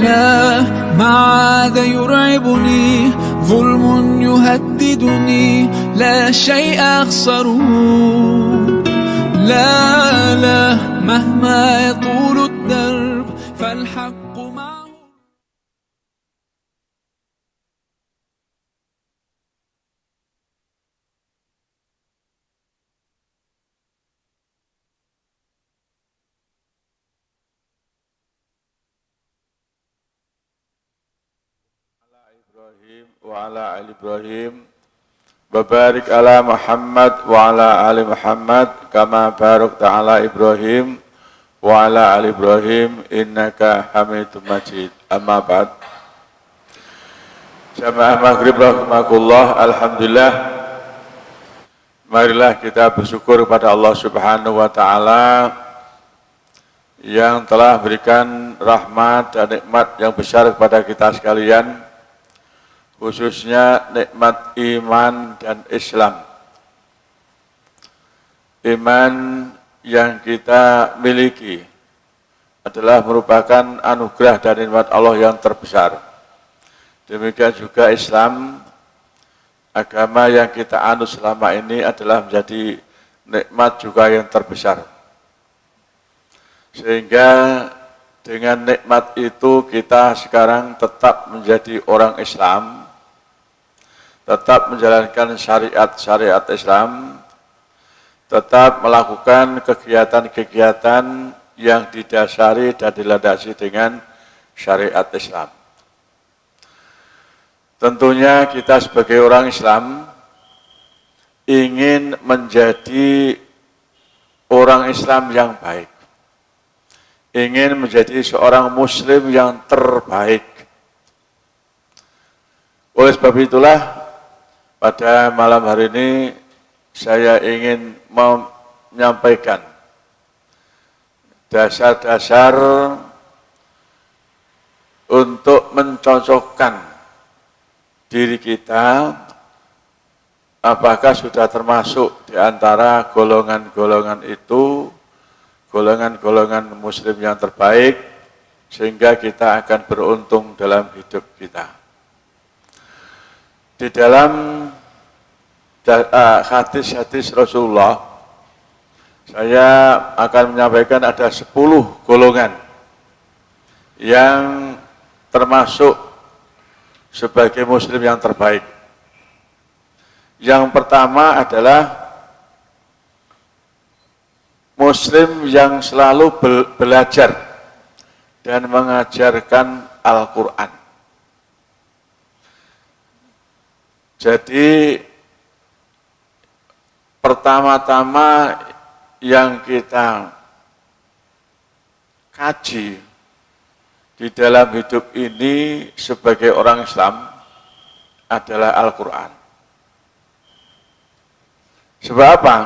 لا ما عاد يرعبني ظلم يهددني لا شيء أخسره لا لا مهما يطول الدرب فالحق معه. Wa ala ali Ibrahim wa barik ala Muhammad wa ala ali Muhammad kama barakta ala Ibrahim wa ala ali Ibrahim innaka Hamidum Majid. Amma ba'd. Jamaah maghrib rahimakumullah, alhamdulillah, marilah kita bersyukur kepada Allah Subhanahu wa taala yang telah berikan rahmat dan nikmat yang besar kepada kita sekalian, khususnya nikmat iman dan Islam. Iman yang kita miliki adalah merupakan anugerah dan nikmat Allah yang terbesar. Demikian juga Islam, agama yang kita anut selama ini adalah menjadi nikmat juga yang terbesar. Sehingga dengan nikmat itu kita sekarang tetap menjadi orang Islam, tetap menjalankan syariat-syariat Islam, tetap melakukan kegiatan-kegiatan yang didasari dan dilandasi dengan syariat Islam. Tentunya kita sebagai orang Islam ingin menjadi orang Islam yang baik, ingin menjadi seorang Muslim yang terbaik. Oleh sebab itulah, pada malam hari ini saya ingin menyampaikan dasar-dasar untuk mencocokkan diri kita apakah sudah termasuk di antara golongan-golongan itu, golongan-golongan Muslim yang terbaik, sehingga kita akan beruntung dalam hidup kita. Di dalam hadis-hadis Rasulullah, saya akan menyampaikan ada 10 golongan yang termasuk sebagai Muslim yang terbaik. Yang pertama adalah Muslim yang selalu belajar dan mengajarkan Al-Quran. Jadi pertama-tama yang kita kaji di dalam hidup ini sebagai orang Islam adalah Al-Quran. Sebab apa?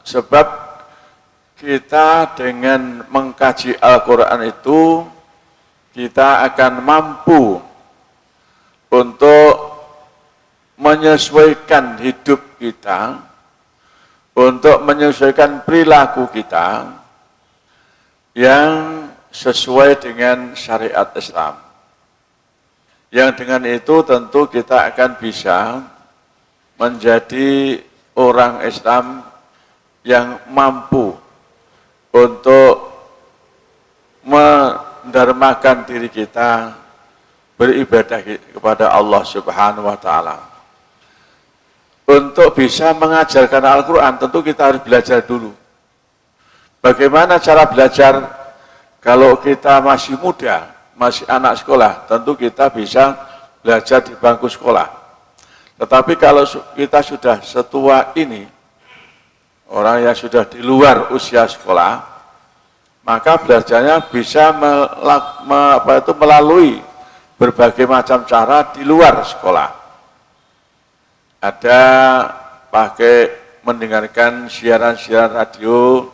Sebab kita dengan mengkaji Al-Quran itu, kita akan mampu untuk menyesuaikan hidup kita, untuk menyesuaikan perilaku kita yang sesuai dengan syariat Islam. Yang dengan itu tentu kita akan bisa menjadi orang Islam yang mampu untuk mendarmakan diri kita beribadah kepada Allah Subhanahu wa taala. Untuk bisa mengajarkan Al-Quran, tentu kita harus belajar dulu. Bagaimana cara belajar? Kalau kita masih muda, masih anak sekolah, tentu kita bisa belajar di bangku sekolah. Tetapi kalau kita sudah setua ini, orang yang sudah di luar usia sekolah, maka belajarnya bisa melalui berbagai macam cara di luar sekolah. Ada pakai mendengarkan siaran-siaran radio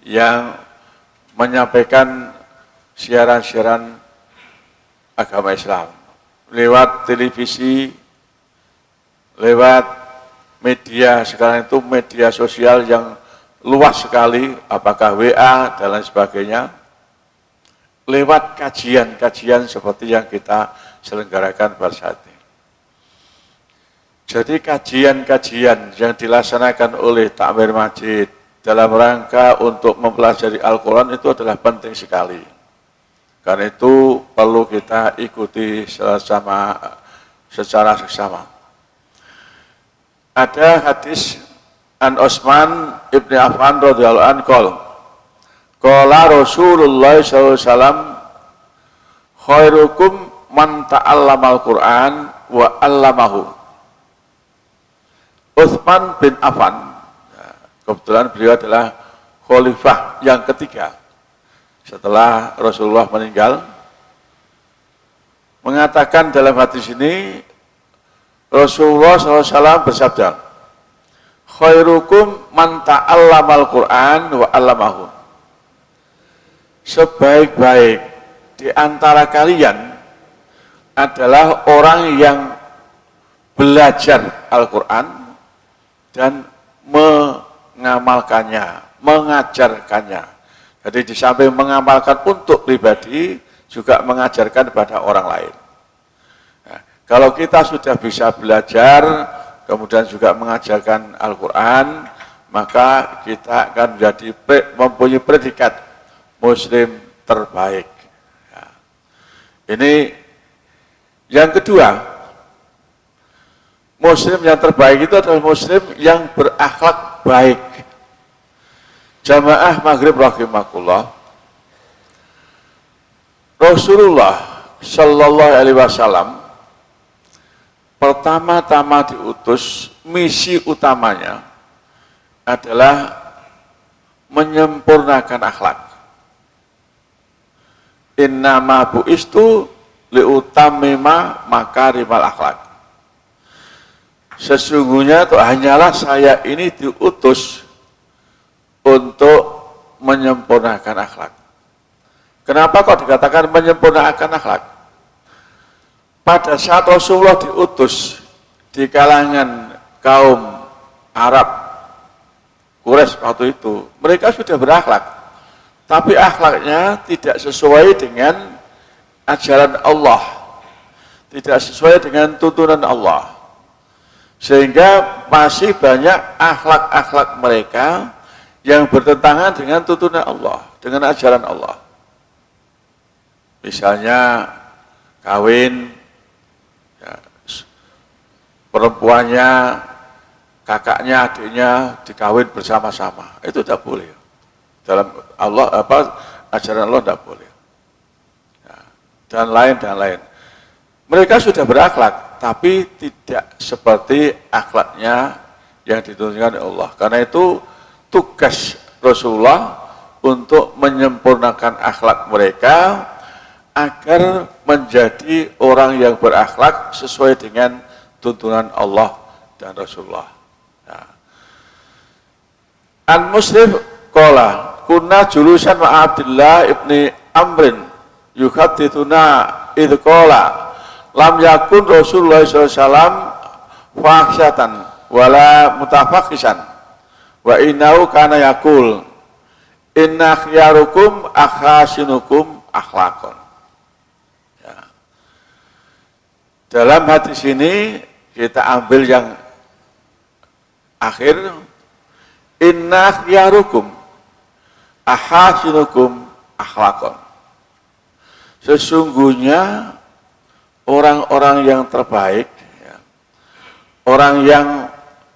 yang menyampaikan siaran-siaran agama Islam lewat televisi, lewat media. Sekarang itu media sosial yang luas sekali, apakah WA dan lain sebagainya. lewat kajian-kajian seperti yang kita selenggarakan pada saat ini. Jadi kajian-kajian yang dilaksanakan oleh Takmir Masjid dalam rangka untuk mempelajari Al-Quran itu adalah penting sekali. Karena itu perlu kita ikuti secara seksama. Ada hadis an Utsman ibn Affan radhiyallahu anhu qala Rasulullah sallallahu alaihi wasallam khairukum man ta'allamal Qur'an wa 'allamahu. Utsman bin Affan, kebetulan beliau adalah khalifah yang ketiga setelah Rasulullah meninggal, mengatakan dalam hadis ini Rasulullah SAW bersabda, khairukum man ta'allamal Qur'an wa 'allamahu. Sebaik-baik di antara kalian adalah orang yang belajar Al-Quran dan mengamalkannya, mengajarkannya. Jadi di samping mengamalkan untuk pribadi, juga mengajarkan kepada orang lain. Nah, kalau kita sudah bisa belajar, kemudian juga mengajarkan Al-Quran, maka kita akan mempunyai predikat Muslim terbaik. Nah, ini yang kedua, Muslim yang terbaik itu adalah Muslim yang berakhlak baik. Jamaah Maghrib rahimakumullah, Rasulullah Shallallahu Alaihi Wasallam pertama-tama diutus, misi utamanya adalah menyempurnakan akhlak. Innama bu'istu liutammima makarimal akhlak. Sesungguhnya itu hanyalah saya ini diutus untuk menyempurnakan akhlak. Kenapa kok dikatakan menyempurnakan akhlak? Pada saat Rasulullah diutus di kalangan kaum Arab, Quraisy waktu itu, mereka sudah berakhlak, tapi akhlaknya tidak sesuai dengan ajaran Allah, tidak sesuai dengan tuntunan Allah, sehingga masih banyak akhlak-akhlak mereka yang bertentangan dengan tuntunan Allah, dengan ajaran Allah. Misalnya kawin, ya, perempuannya, kakaknya, adiknya dikawin bersama-sama, itu tidak boleh. Dalam Allah ajaran Allah tidak boleh. Ya, dan lain. Mereka sudah berakhlak, tapi tidak seperti akhlaknya yang ditunjukkan oleh Allah. Karena itu tugas Rasulullah untuk menyempurnakan akhlak mereka agar menjadi orang yang berakhlak sesuai dengan tuntunan Allah dan Rasulullah. Nah. An Muslim qala kunna julusan ma Abdullah ibni Amrin yuhaddithuna idh qala lam yakun Rasulullah SAW fahsyatan wala mutafakhisan wa innahu kana yakul inna khiyarukum akhasinukum akhlaqon. Ya. Dalam hadis ini kita ambil yang akhir, inna khiyarukum akhasinukum akhlaqon. Sesungguhnya orang-orang yang terbaik, ya, orang yang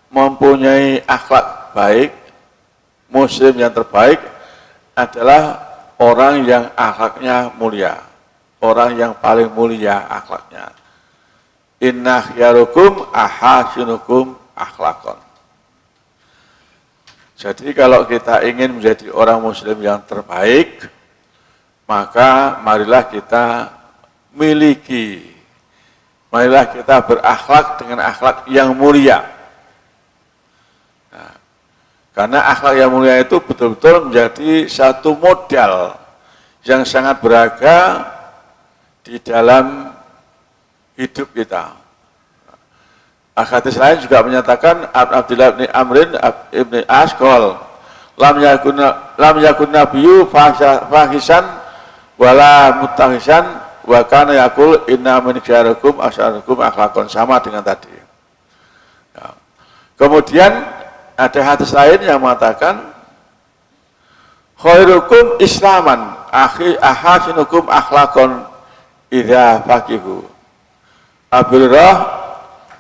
mempunyai akhlak baik, Muslim yang terbaik adalah orang yang akhlaknya mulia, orang yang paling mulia akhlaknya. Inna khiyarukum ahasinukum akhlakon. Jadi kalau kita ingin menjadi orang Muslim yang terbaik, maka marilah kita marilah kita berakhlak dengan akhlak yang mulia. Karena akhlak yang mulia itu betul-betul menjadi satu modal yang sangat berharga di dalam hidup kita. Hadis lain juga menyatakan Abdullah bin Amrin ibn As qol lam yakun nabiyyu fahisan wala mutakhisan wa kana yaqul inna min khairukum asharukum akhlaqan, sama dengan tadi. Ya. Kemudian ada hadis lain yang mengatakan khairukum islaman ahasinukum akhlaqan idza faqihu. Abu Hurairah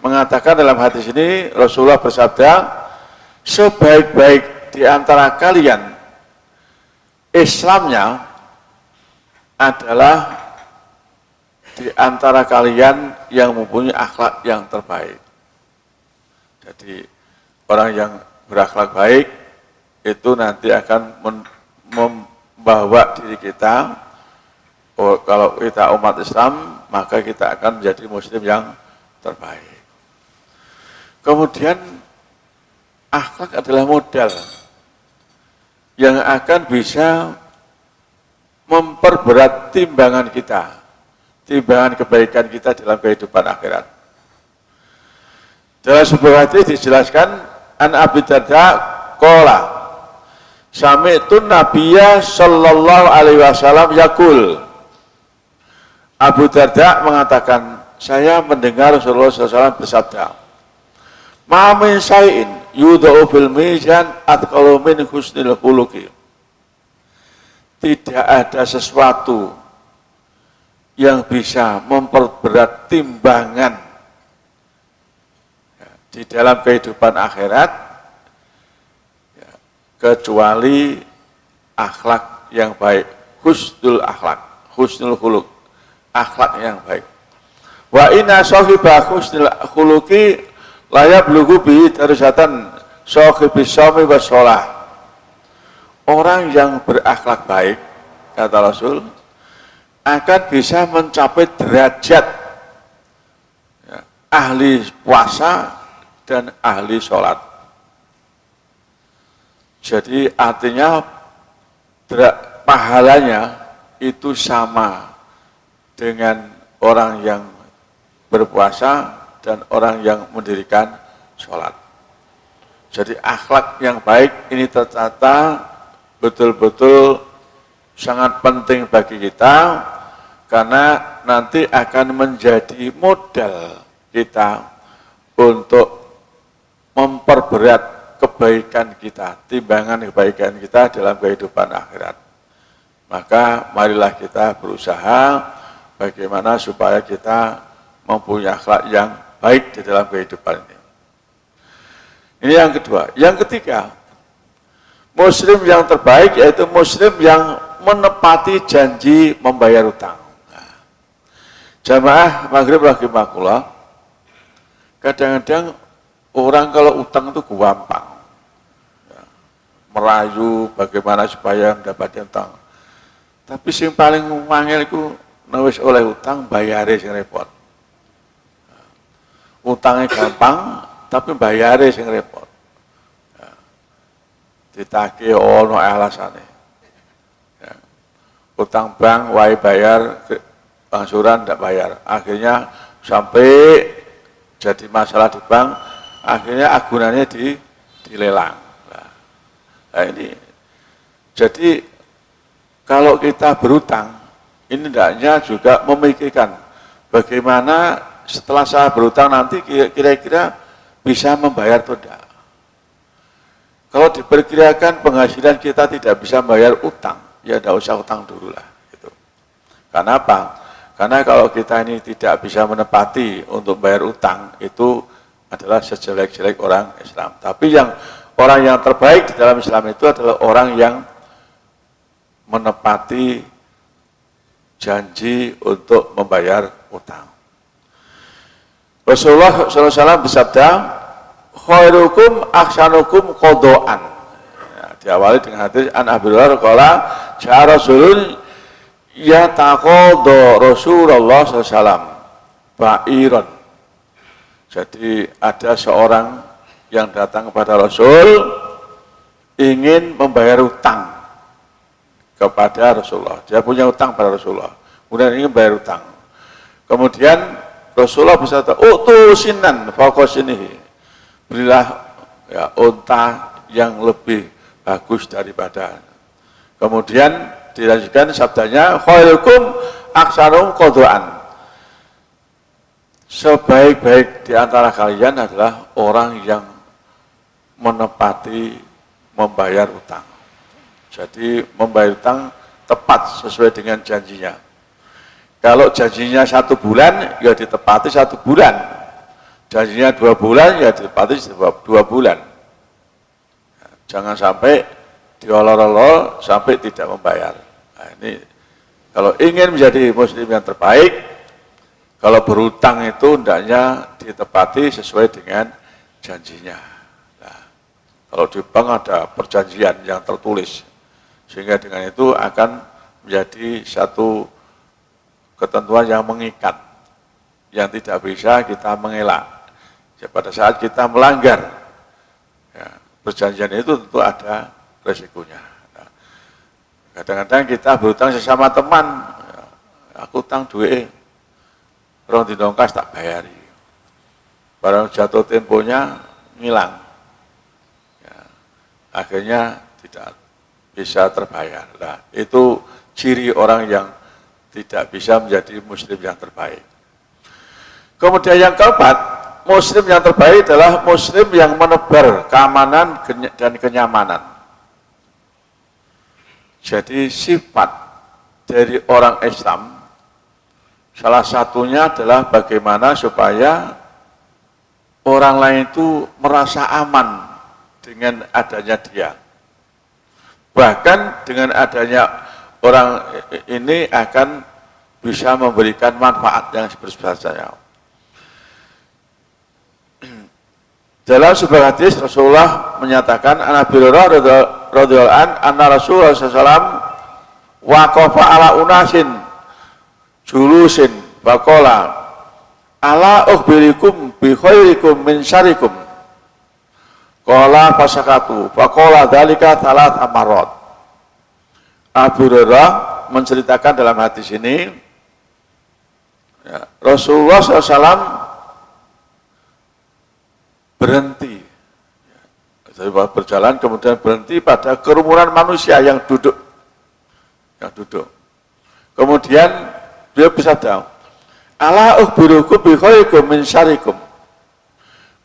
mengatakan dalam hadis ini Rasulullah bersabda, sebaik-baik di antara kalian Islamnya adalah di antara kalian yang mempunyai akhlak yang terbaik. Jadi orang yang berakhlak baik itu nanti akan membawa diri kita, kalau kita umat Islam, maka kita akan menjadi muslim yang terbaik. Kemudian akhlak adalah modal yang akan bisa memperberat timbangan kita, timbangan kebaikan kita dalam kehidupan akhirat. Dalam sebuah hadis dijelaskan, an Abi Darda qala sami'tu Nabiyya sallallahu alaihi wasallam yaqul. Abu Darda mengatakan, saya mendengar Rasulullah SAW bersabda, ma min syai'in yudha'u bil mizan atqalu min husnil khuluqi. Tidak ada sesuatu yang bisa memperberat timbangan di dalam kehidupan akhirat kecuali akhlak yang baik, husnul akhlak, husnul khuluq, akhlak yang baik. Wa inna sahibah husnul khuluqi la yablughu bihi darajatan sahibis shaumi was shalah. Orang yang berakhlak baik, kata Rasul, akan bisa mencapai derajat ya, ahli puasa dan ahli sholat. Jadi artinya pahalanya itu sama dengan orang yang berpuasa dan orang yang mendirikan sholat. Jadi akhlak yang baik ini tertata betul-betul sangat penting bagi kita, karena nanti akan menjadi modal kita untuk memperberat kebaikan kita, timbangan kebaikan kita dalam kehidupan akhirat. Maka marilah kita berusaha bagaimana supaya kita mempunyai akhlak yang baik di dalam kehidupan ini. Ini yang kedua. Yang ketiga, muslim yang terbaik yaitu muslim yang menepati janji membayar utang. Nah, jamaah maghrib rahimakumullah, kadang-kadang orang kalau utang itu gampang, ya, merayu bagaimana supaya mendapatkan utang. Tapi yang paling wangel itu nawis oleh utang bayare sing repot. Utangnya gampang, tapi bayare sing repot. Ditagih ono alasane. Ya. Utang bank wae bayar, angsuran tidak bayar. Akhirnya sampai jadi masalah di bank, akhirnya agunannya dilelang. Nah ini, jadi kalau kita berutang, ini hendaknya juga memikirkan bagaimana setelah saya berutang nanti kira-kira bisa membayar atau tidak. Kalau diperkirakan penghasilan kita tidak bisa membayar utang, ya tidak usah utang dulu lah. Gitu. Karena apa? Karena kalau kita ini tidak bisa menepati untuk bayar utang, itu adalah sejelek-jelek orang Islam. Tapi orang yang terbaik di dalam Islam itu adalah orang yang menepati janji untuk membayar utang. Rasulullah SAW bersabda, khairukum ahsanukum qada'an. Ya, diawali dengan hadis an Abi Hurairah qala ja'a Rasulun yataqadha Rasulullah SAW ba'iran. Jadi ada seorang yang datang kepada Rasul ingin membayar utang kepada Rasulullah. Dia punya utang pada Rasulullah, kemudian ingin membayar utang. Kemudian Rasulullah bersabda, "Utu sinan fawqa sinihi." Berilah ya, unta yang lebih bagus daripada. Kemudian dilanjutkan sabdanya khairukum aksarum qadaan. Sebaik-baik di antara kalian adalah orang yang menepati membayar utang. Jadi membayar utang tepat sesuai dengan janjinya. Kalau janjinya 1 bulan, ya ditepati 1 bulan. Janjinya 2 bulan, ya ditepati 2 bulan. Jangan sampai diolor-olor sampai tidak membayar. Nah, ini kalau ingin menjadi muslim yang terbaik, kalau berutang itu hendaknya ditepati sesuai dengan janjinya. Nah, kalau di bank ada perjanjian yang tertulis, sehingga dengan itu akan menjadi satu ketentuan yang mengikat, yang tidak bisa kita mengelak. Ya, pada saat kita melanggar ya, perjanjian itu tentu ada resikonya. Nah, kadang-kadang kita berutang sesama teman, ya, aku utang duit, orang didongkas tak bayari, barang jatuh temponya ngilang, ya, akhirnya tidak bisa terbayar. Nah, itu ciri orang yang tidak bisa menjadi muslim yang terbaik. Kemudian yang keempat, muslim yang terbaik adalah muslim yang menebar keamanan dan kenyamanan. Jadi sifat dari orang Islam salah satunya adalah bagaimana supaya orang lain itu merasa aman dengan adanya dia. Bahkan dengan adanya orang ini akan bisa memberikan manfaat yang sebesar-besarnya. Dalam sebuah hadis Rasulullah menyatakan, An Abi Hurairah radhiyallahu anhu anna Rasulullah sallallahu waqafa ala unasin julusin faqala ala ukhbirikum bi khairikum min syarikum. Qala fasakatu faqala dzalika thalath amarat. Abu Hurairah menceritakan dalam hadis ini, ya, Rasulullah SAW berhenti, jadi berjalan kemudian berhenti pada kerumunan manusia yang duduk, kemudian beliau bersabda, ala ukhbirukum bi khairikum min syarikum.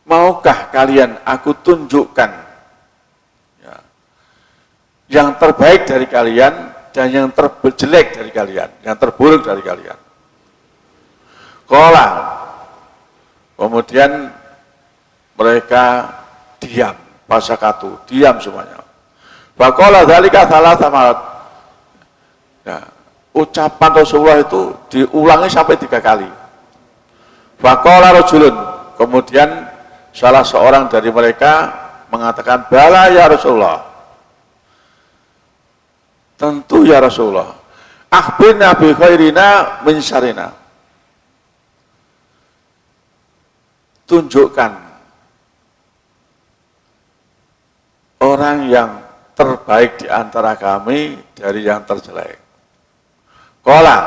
Maukah kalian aku tunjukkan ya, yang terbaik dari kalian dan yang terjelek dari kalian, yang terburuk dari kalian. Qala, kemudian mereka diam, fasakatu, diam semuanya. Faqala dzalika thalatha marat. Nah, ucapan Rasulullah itu diulangi sampai 3 kali. Faqala rajulun, kemudian salah seorang dari mereka mengatakan, bala ya Rasulullah. Tentu ya Rasulullah. Akhbirna bi khairina min syarina. Tunjukkan orang yang terbaik di antara kami dari yang terjelek. Qala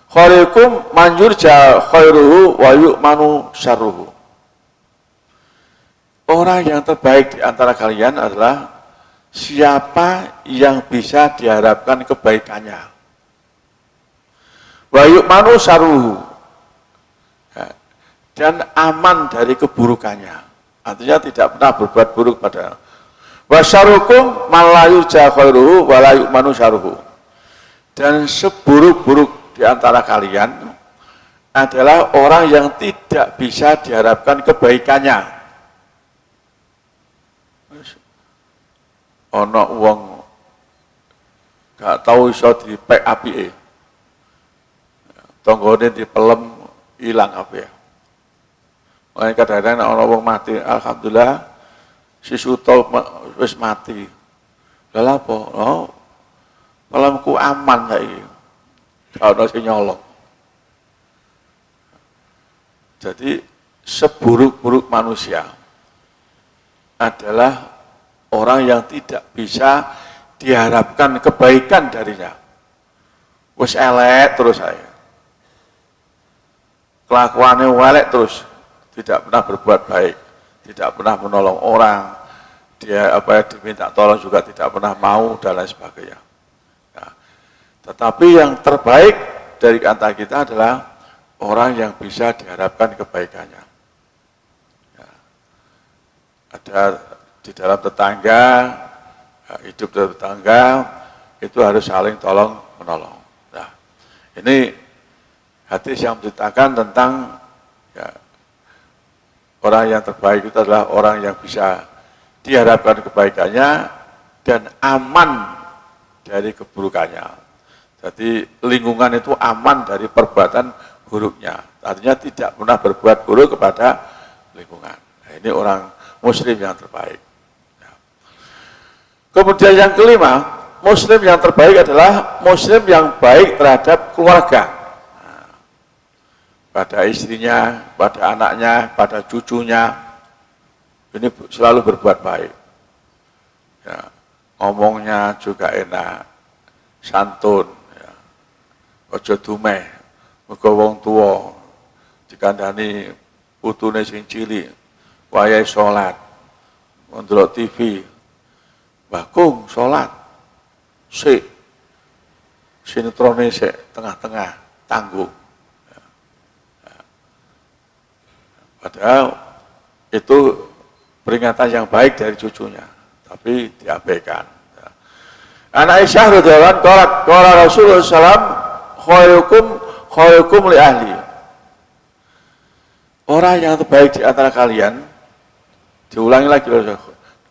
khairukum man yurja khairuhu wa yu'manu syarruhu. Orang yang terbaik di antara kalian adalah siapa yang bisa diharapkan kebaikannya. Wa yu'manu syarruhu, dan aman dari keburukannya. Artinya tidak pernah berbuat buruk pada. Wa syarrukum man la yurja khairuhu wa la yu'manu syarruhu. Dan seburuk-buruk di antara kalian adalah orang yang tidak bisa diharapkan kebaikannya. Ono wong gak tahu iso dipek apike. Tanggane dipelem ilang apike. Makanya kadang-kadang ono wong mati, alhamdulillah si Suto wis mati. Lha apa? Oh, pelemku aman saiki. Gak ono sing nyolong. Jadi seburuk-buruk manusia adalah orang yang tidak bisa diharapkan kebaikan darinya. Wis elek terus saya. Kelakuannya elek terus, tidak pernah berbuat baik, tidak pernah menolong orang, dia diminta tolong juga tidak pernah mau dan lain sebagainya. Nah, tetapi yang terbaik dari antara kita adalah orang yang bisa diharapkan kebaikannya. Ya, ada di dalam tetangga, hidup dalam tetangga, itu harus saling tolong menolong. Nah, ini hadis yang menceritakan tentang ya, orang yang terbaik itu adalah orang yang bisa diharapkan kebaikannya dan aman dari keburukannya. Jadi lingkungan itu aman dari perbuatan buruknya. Artinya tidak pernah berbuat buruk kepada lingkungan. Nah, ini orang muslim yang terbaik. Ya. Kemudian yang kelima, muslim yang terbaik adalah muslim yang baik terhadap keluarga. Nah, pada istrinya, pada anaknya, pada cucunya, ini selalu berbuat baik. Ya, ngomongnya juga enak, santun, ya. Ojo dumeh, muga wong tuwa dikandani putune sing cilik, wayahe salat, ndelok TV, Mbah Kung salat, sik sinetrone sik tengah-tengah tanggung. Ya. Ya. Padahal itu peringatan yang baik dari cucunya, tapi diabaikan. Ya. An Aisyah radhiyallahu anha qala Rasulullah sallam khairukum li ahli. Orang yang terbaik di antara kalian, diulangi lagi,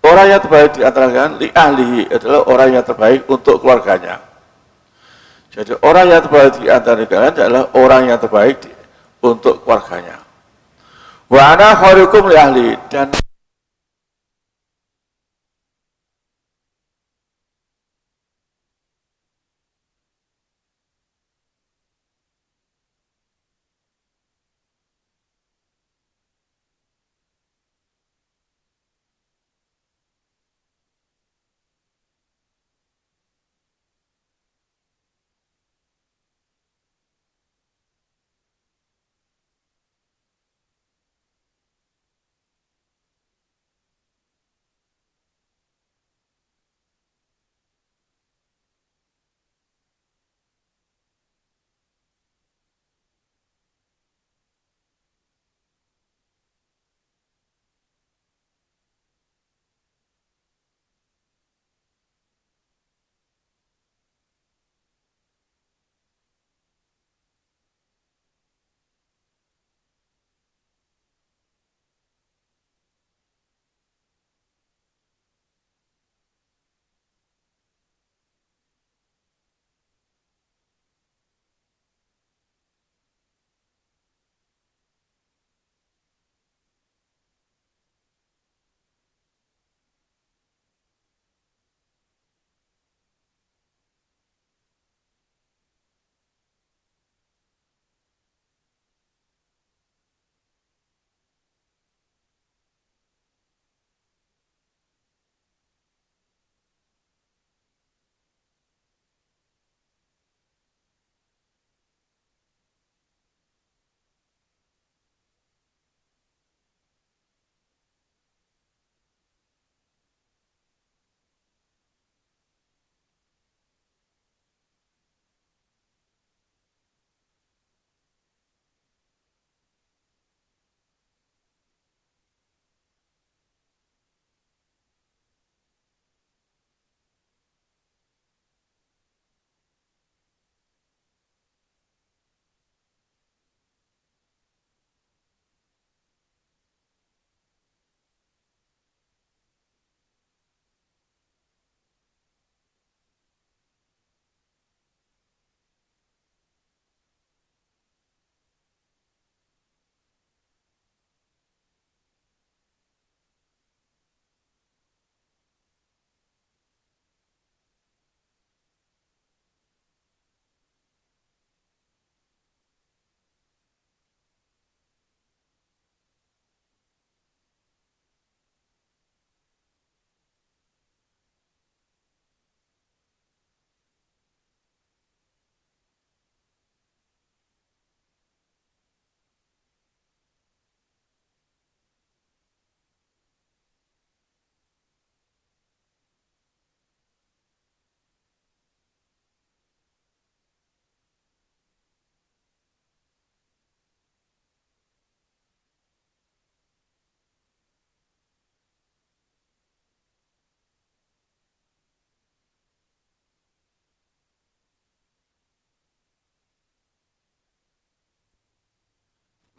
orang yang terbaik di antara kalian li ahli adalah orang yang terbaik untuk keluarganya. Jadi orang yang terbaik di antara kalian adalah orang yang terbaik untuk keluarganya. Wa ana khairukum li ahli, dan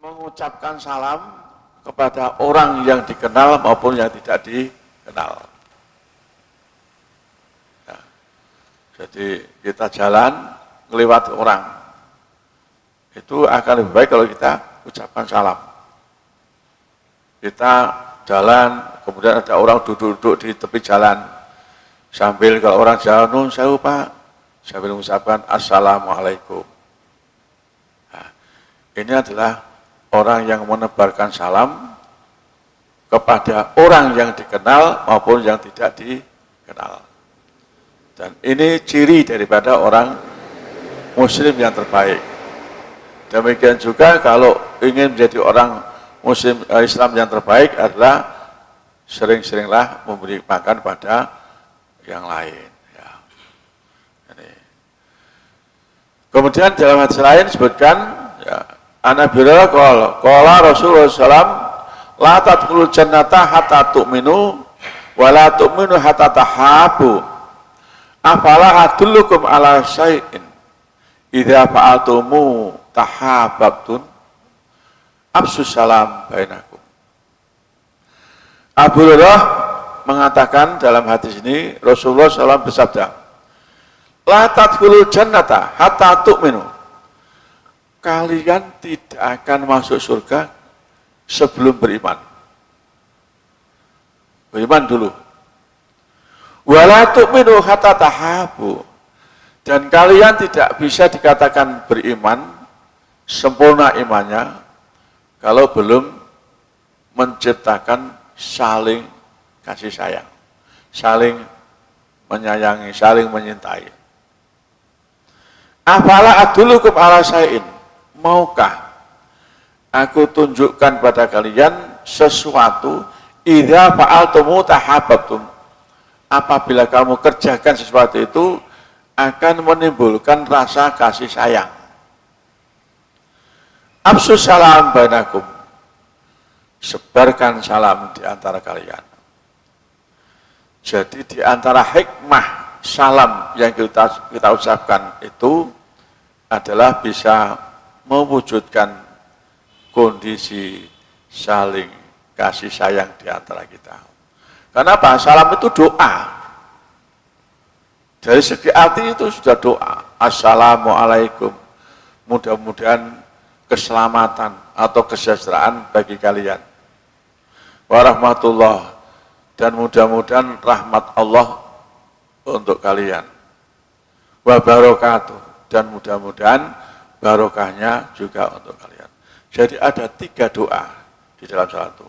mengucapkan salam kepada orang yang dikenal maupun yang tidak dikenal. Ya. Jadi kita jalan melewati orang, itu akan lebih baik kalau kita ucapkan salam. Kita jalan, kemudian ada orang duduk-duduk di tepi jalan, sambil kalau orang jalan, nun sewu Pak, sambil mengucapkan Assalamualaikum. Nah, ini adalah orang yang menebarkan salam kepada orang yang dikenal maupun yang tidak dikenal. Dan ini ciri daripada orang Muslim yang terbaik. Demikian juga kalau ingin menjadi orang Muslim Islam yang terbaik adalah sering-seringlah memberi makan pada yang lain. Ya. Ini. Kemudian dalam hadis lain disebutkan, ya, An-Abi Hurairah qala Rasulullah SAW, la tadkhulul jannata hatta tu'minu wa la tu'minu hatta tahabu. Afala adullukum ala syai'in idza fa'altumu tahabbtum absus salam bainakum. Abu Hurairah mengatakan dalam hadis ini, Rasulullah SAW bersabda, la tadkhulul jannata hatta tu'minu. Kalian tidak akan masuk surga sebelum beriman. Beriman dulu. Wala tu'minu hatta tahabu. Dan kalian tidak bisa dikatakan beriman, sempurna imannya, kalau belum menciptakan saling kasih sayang, saling menyayangi, saling menyintai. Afala adullukum ala syai'in, maukah aku tunjukkan pada kalian sesuatu, idza fa'altumu tahabbtum, apabila kamu kerjakan sesuatu itu akan menimbulkan rasa kasih sayang. Absus salam bainakum, sebarkan salam di antara kalian. Jadi di antara hikmah salam yang kita ucapkan itu adalah bisa mewujudkan kondisi saling kasih sayang di antara kita. Kenapa? Salam itu doa. Dari segi arti itu sudah doa. Assalamualaikum. Mudah-mudahan keselamatan atau kesejahteraan bagi kalian. Warahmatullah. Dan mudah-mudahan rahmat Allah untuk kalian. Wabarakatuh. Dan mudah-mudahan barokahnya juga untuk kalian. Jadi ada 3 doa di dalam salat itu.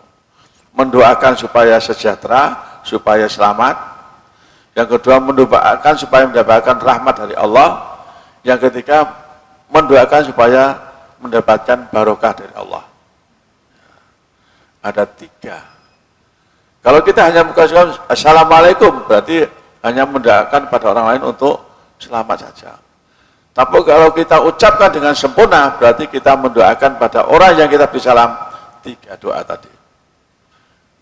Mendoakan supaya sejahtera, supaya selamat. Yang kedua, mendoakan supaya mendapatkan rahmat dari Allah. Yang ketiga, mendoakan supaya mendapatkan barokah dari Allah. Ada 3. Kalau kita hanya mengucapkan Assalamualaikum, berarti hanya mendoakan pada orang lain untuk selamat saja. Tapi kalau kita ucapkan dengan sempurna, berarti kita mendoakan pada orang yang kita beri salam. 3 doa tadi.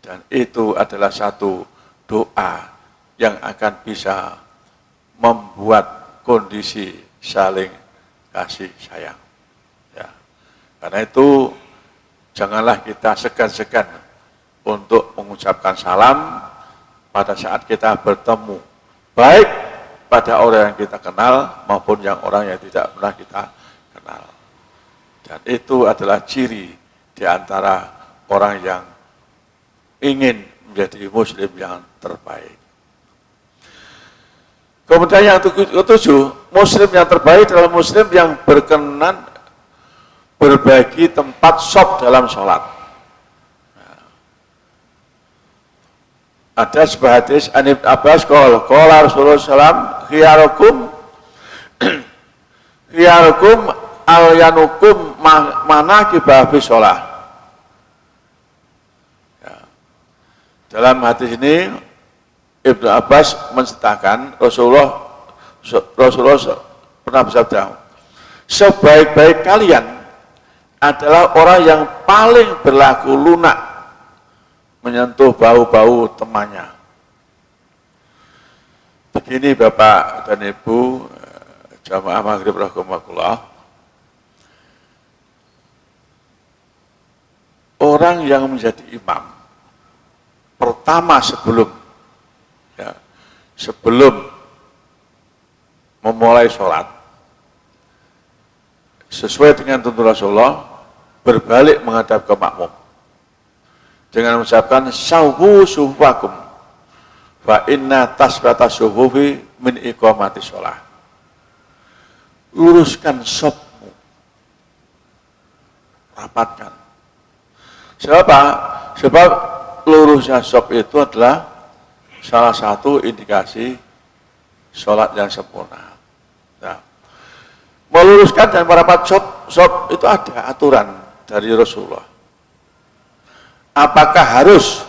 Dan itu adalah satu doa yang akan bisa membuat kondisi saling kasih sayang. Ya. Karena itu janganlah kita segan-segan untuk mengucapkan salam pada saat kita bertemu, baik pada orang yang kita kenal maupun yang orang yang tidak pernah kita kenal. Dan itu adalah ciri di antara orang yang ingin menjadi Muslim yang terbaik. Kemudian yang ketujuh, Muslim yang terbaik adalah Muslim yang berkenan berbagi tempat shop dalam sholat. Ada sebuah hadis An Ibnu Abbas qala Rasulullah SAW, khiyarukum al-yanukum manakibah fi sholat. Ya. Dalam hadis ini Ibnu Abbas menceritakan Rasulullah pernah bersabda, sebaik-baik kalian adalah orang yang paling berlaku lunak menyentuh bau-bau temannya. Begini Bapak dan Ibu jamaah maghrib rahimakumullah, orang yang menjadi imam pertama sebelum memulai sholat, sesuai dengan tuntunan Rasulullah, berbalik menghadap ke makmum dengan mengucapkan sawwu suhwakum fa inna tasbata suhufi min iqamati sholat. Luruskan sopmu, rapatkan. Sebab lurusnya sop itu adalah salah satu indikasi sholat yang sempurna. Nah, meluruskan dan merapat sop itu ada aturan dari Rasulullah. Apakah harus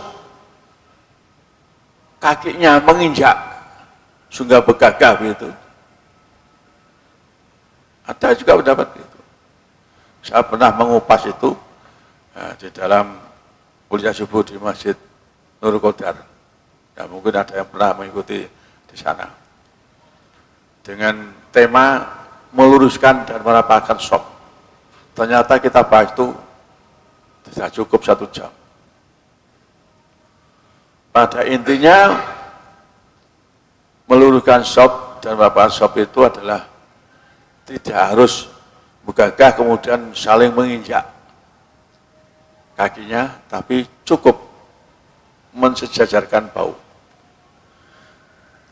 kakinya menginjak sehingga begagah begitu? Ada juga pendapat itu. Saya pernah mengupas itu di dalam kuliah subuh di Masjid Nurul Qadar. Ya, mungkin ada yang pernah mengikuti di sana. Dengan tema meluruskan dan merapatkan sop. Ternyata kita bahas itu tidak cukup 1 jam. Pada intinya meluruskan sop dan merapatkan sop itu adalah tidak harus begagah kemudian saling menginjak kakinya, tapi cukup mensejajarkan bau.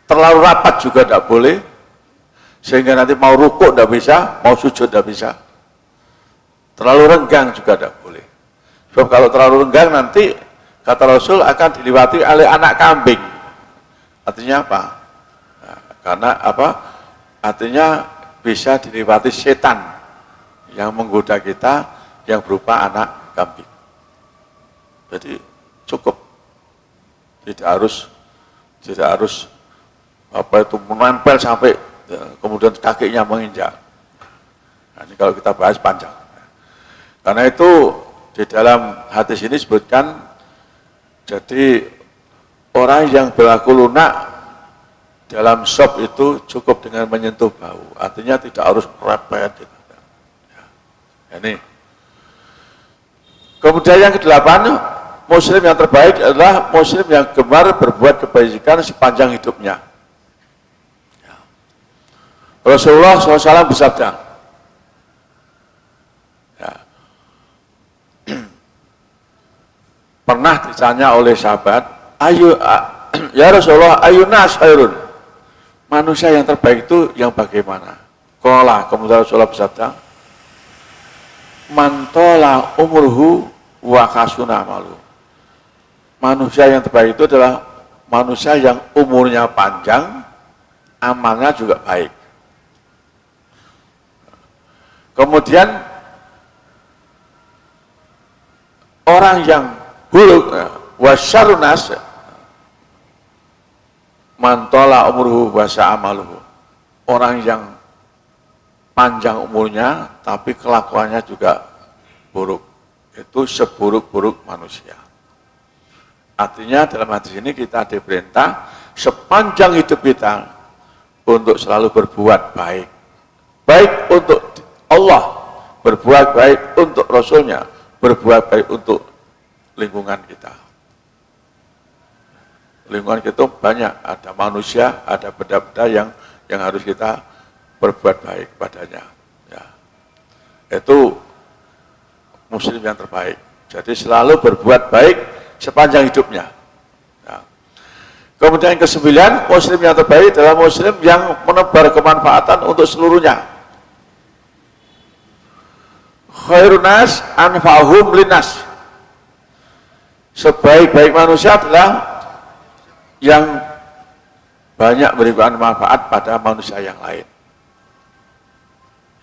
Terlalu rapat juga tidak boleh, sehingga nanti mau rukuk tidak bisa, mau sujud tidak bisa. Terlalu renggang juga tidak boleh. Sebab kalau terlalu renggang nanti, kata Rasul, akan dilewati oleh anak kambing. Artinya apa? Nah, karena apa? Artinya bisa dilewati setan yang menggoda kita yang berupa anak kambing. Jadi cukup, tidak harus apa itu menempel sampai kemudian kakinya menginjak. Nah, ini kalau kita bahas panjang. Karena itu di dalam hadis ini disebutkan, jadi orang yang berlaku lunak dalam sop itu cukup dengan menyentuh bau. Artinya tidak harus repet. Ya, ini. Kemudian yang ke-8, Muslim yang terbaik adalah Muslim yang gemar berbuat kebajikan sepanjang hidupnya. Rasulullah SAW bersabda, pernah ditanya oleh sahabat, ya Rasulullah, ayunas khairun, manusia yang terbaik itu yang bagaimana? Qala, kemudian Rasulullah bersabda, mantola umurhu wa kasuna malu. Manusia yang terbaik itu adalah manusia yang umurnya panjang, amalnya juga baik. Kemudian orang yang buruk, wasyarunas, mantola umurhu wa sa'amaluhu. Orang yang panjang umurnya, tapi kelakuannya juga buruk. Itu seburuk-buruk manusia. Artinya dalam hadis ini kita diperintah sepanjang hidup kita untuk selalu berbuat baik. Baik untuk Allah, berbuat baik untuk Rasulnya, berbuat baik untuk lingkungan kita. Lingkungan kita banyak, ada manusia, ada benda-benda yang harus kita berbuat baik padanya. Ya. Itu Muslim yang terbaik. Jadi selalu berbuat baik sepanjang hidupnya. Ya. Kemudian yang ke-9, Muslim yang terbaik adalah Muslim yang menebar kemanfaatan untuk seluruhnya. Khairun nas anfa'uhum linnas. Sebaik-baik manusia adalah yang banyak memberikan manfaat pada manusia yang lain.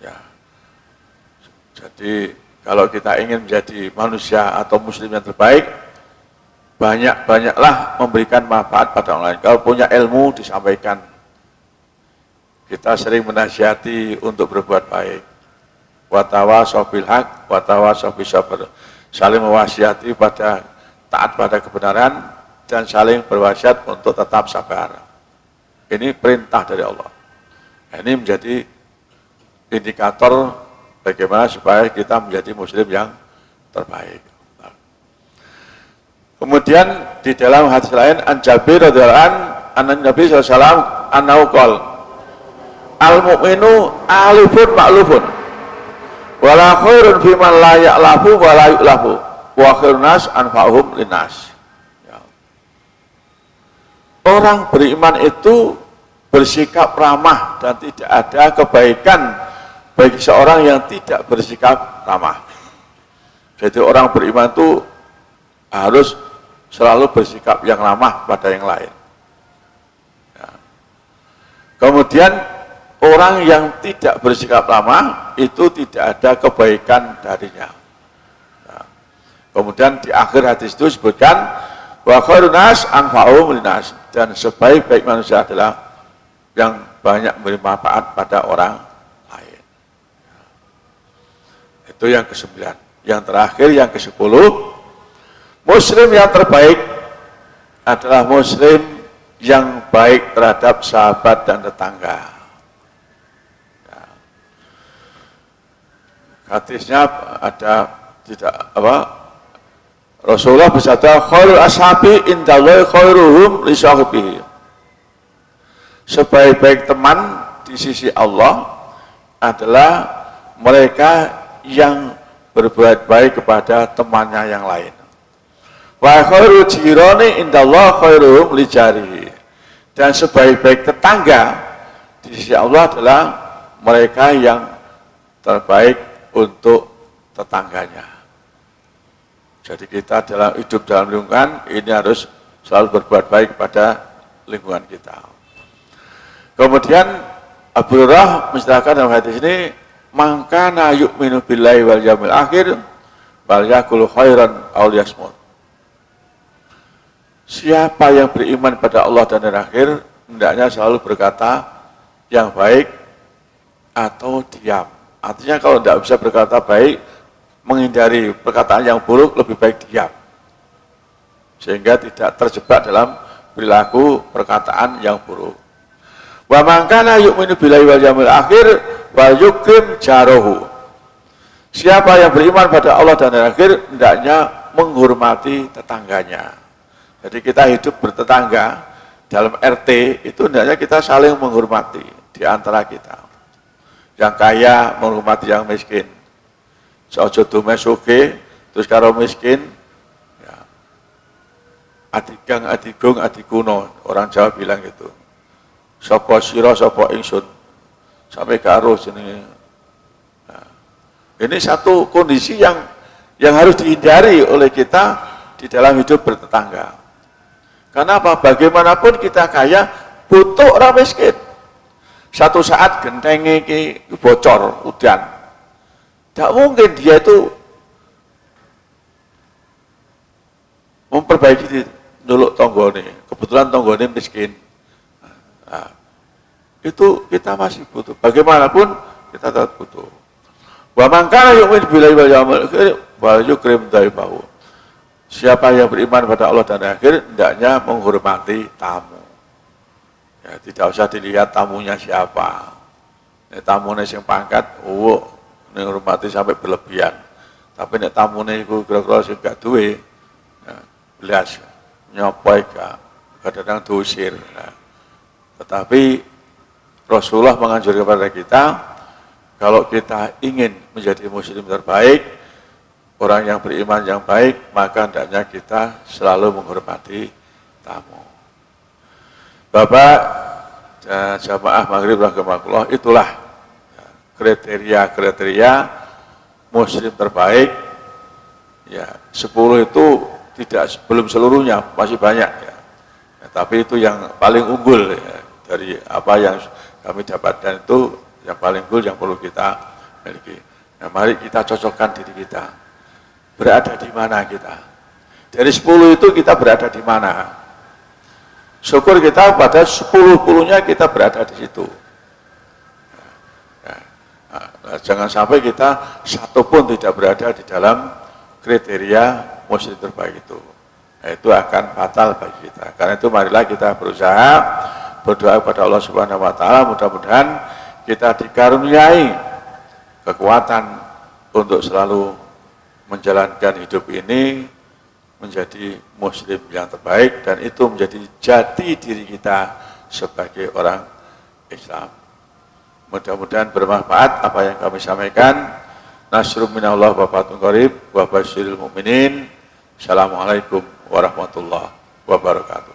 Ya. Jadi kalau kita ingin menjadi manusia atau Muslim yang terbaik, banyak-banyaklah memberikan manfaat pada orang lain. Kalau punya ilmu disampaikan. Kita sering menasihati untuk berbuat baik. Watawasaw bil haq, watawasaw bis sabr. Saling mewasiati pada taat pada kebenaran dan saling berwasiat untuk tetap sabar. Ini perintah dari Allah. Ini menjadi indikator bagaimana supaya kita menjadi Muslim yang terbaik. Kemudian di dalam hadis lain an Jabir radhiyallahu anhu Nabi sallallahu alaihi wasallam annahu qala al mu'minu alifun ma'lufun wala khairun fi man la ya'lafu wa la yu'lafu wa khairun nas anfa'uhum linnas. Ya. Orang beriman itu bersikap ramah dan tidak ada kebaikan bagi seorang yang tidak bersikap ramah. Jadi orang beriman itu harus selalu bersikap yang ramah pada yang lain. Ya. Kemudian orang yang tidak bersikap ramah itu tidak ada kebaikan darinya. Ya. Kemudian di akhir hadis itu disebutkan wa khairun nas anfa'uhum linnas, dan sebaik-baik manusia adalah yang banyak memberi manfaat pada orang lain. Ya. Itu yang ke-9. Yang terakhir, yang ke-10, Muslim yang terbaik adalah Muslim yang baik terhadap sahabat dan tetangga. Ya. Hadisnya ada tidak apa? Rasulullah bersabda, khairul ashabi indallahi khairuhum li sahibihi. Sebaik-baik teman di sisi Allah adalah mereka yang berbuat baik kepada temannya yang lain. Wa khairu jirani indallah khairuhum li jarihi. Dan sebaik-baik tetangga di sisi Allah adalah mereka yang terbaik untuk tetangganya. Jadi kita dalam hidup dalam lingkungan ini harus selalu berbuat baik kepada lingkungan kita. Kemudian Abu Hurairah menceritakan dalam hadis ini, man kana yu'minu billahi wal yawmil akhir bal yaqulu khairan aw liyasmut. Siapa yang beriman pada Allah dan hari akhir, hendaknya selalu berkata yang baik atau diam. Artinya kalau tidak bisa berkata baik, menghindari perkataan yang buruk, lebih baik diam. Sehingga tidak terjebak dalam perilaku perkataan yang buruk. Wa man kana yu'minu billahi wal yawmil akhir wa yukrim jarahu. Siapa yang beriman pada Allah dan hari akhir, hendaknya menghormati tetangganya. Jadi kita hidup bertetangga dalam RT itu hendaknya kita saling menghormati di antara kita. Yang kaya menghormati yang miskin. Sojo dume sugih terus karo miskin. Ya. Adigang adigung adikuno, orang Jawa bilang gitu. Sapa sira sapa ingsun. Sampai karo jenenge. Nah, ini satu kondisi yang harus dihindari oleh kita di dalam hidup bertetangga. Karena apa? Bagaimanapun kita kaya, butuh orang miskin. Satu saat gentenge iki bocor udan. Tidak mungkin dia itu memperbaiki dulu tonggone. Kebetulan tonggone miskin. Nah, itu kita masih butuh. Bagaimanapun kita tetap butuh. Wa man kana yu'minu billahi wal yawmil akhir wa yukrim dhaifahu. Siapa yang beriman pada Allah dan akhir, hendaknya menghormati tamu. Ya, tidak usah dilihat tamunya siapa. Tamunya yang pangkat, menghormati sampai berlebihan. Tapi nek tamunya itu kira-kira sing gak duwe, ya, belas nyopoy kadang-kadang diusir. Nah, tetapi Rasulullah menganjurkan kepada kita, kalau kita ingin menjadi muslim terbaik, orang yang beriman yang baik, maka hendaknya kita selalu menghormati tamu. Bapak dan jamaah maghrib rahimakumullah, itulah kriteria-kriteria muslim terbaik. Ya, 10 itu belum seluruhnya, masih banyak ya. Ya, tapi itu yang paling unggul ya, dari apa yang kami dapatkan itu yang paling unggul yang perlu kita miliki. Nah, mari kita cocokkan diri kita. Berada di mana kita? Dari 10 itu kita berada di mana? Syukur kita pada 10-10-nya kita berada di situ. Nah, jangan sampai kita satu pun tidak berada di dalam kriteria muslim terbaik itu. Nah, itu akan fatal bagi kita. Karena itu marilah kita berusaha berdoa kepada Allah Subhanahu wa taala, mudah-mudahan kita dikaruniai kekuatan untuk selalu menjalankan hidup ini menjadi muslim yang terbaik, dan itu menjadi jati diri kita sebagai orang Islam. Mudah-mudahan bermanfaat apa yang kami sampaikan. Nasrun minallah wa fatun qarib wa basyiril mu'minin. Assalamualaikum warahmatullahi wabarakatuh.